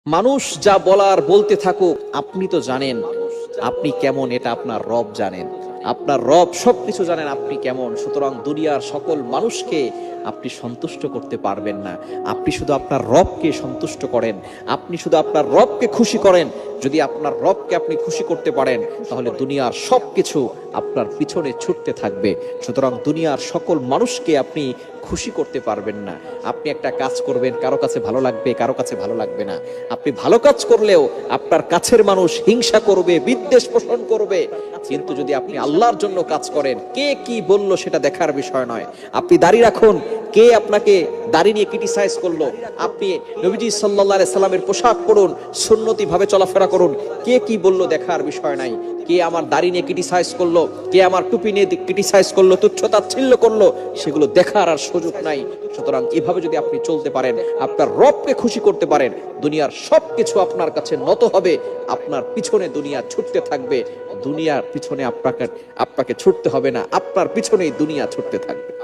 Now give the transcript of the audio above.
মানুষ যা বলার বলতে থাকুক, আপনি তো জানেন আপনি কেমন, এটা আপনার রব জানেন। আপনার রব সবকিছু জানেন আপনি কেমন। সুতরাং দুনিয়ার সকল মানুষকে আপনি সন্তুষ্ট করতে পারবেন না। আপনি শুধু আপনার রবকে সন্তুষ্ট করেন, আপনি শুধু আপনার রবকে খুশি করেন। যদি আপনার রবকে আপনি খুশি করতে পারেন, তাহলে দুনিয়ার সবকিছু আপনার পিছনে ছুটতে থাকবে। সুতরাং দুনিয়ার সকল মানুষকে আপনি খুশি করতে পারবেন না। আপনি একটা কাজ করবেন, কারো কাছে ভালো লাগবে, কারো কাছে ভালো লাগবে না। আপনি ভালো কাজ করলেও আপনার কাছের মানুষ হিংসা করবে, বিদ্বেষ পোষণ করবে। কিন্তু যদি আপনি আল্লাহর জন্য কাজ করেন, কে কি বলল সেটা দেখার বিষয় নয়। আপনি দাড়ি রাখুন, কে আপনাকে দাড়ি নিয়ে ক্রিটিসাইজ করলো। আপনি নবীজি সাল্লাল্লাহু আলাইহি সাল্লামের পোশাক পরুন, সুন্নতি ভাবে চলাফেরা করুন, কে কি বলল দেখার বিষয় নাই। কে আমার দাড়ি নিয়ে ক্রিটিসাইজ করলো, কে আমার টুপি নিয়ে ক্রিটিসাইজ করলো, তুচ্ছতাচ্ছিল্য করলো, সেগুলো দেখার আর সুযোগ নাই। সুতরাং এভাবে যদি আপনি চলতে পারেন, আপনার রবকে খুশি করতে পারেন, দুনিয়ার সবকিছু আপনার কাছে নত হবে। আপনার পিছনে দুনিয়া ছুটতে থাকবে, দুনিয়ার পিছনে আপনাকে ছুটতে হবে না, আপনার পিছনেই দুনিয়া ছুটতে থাকবে।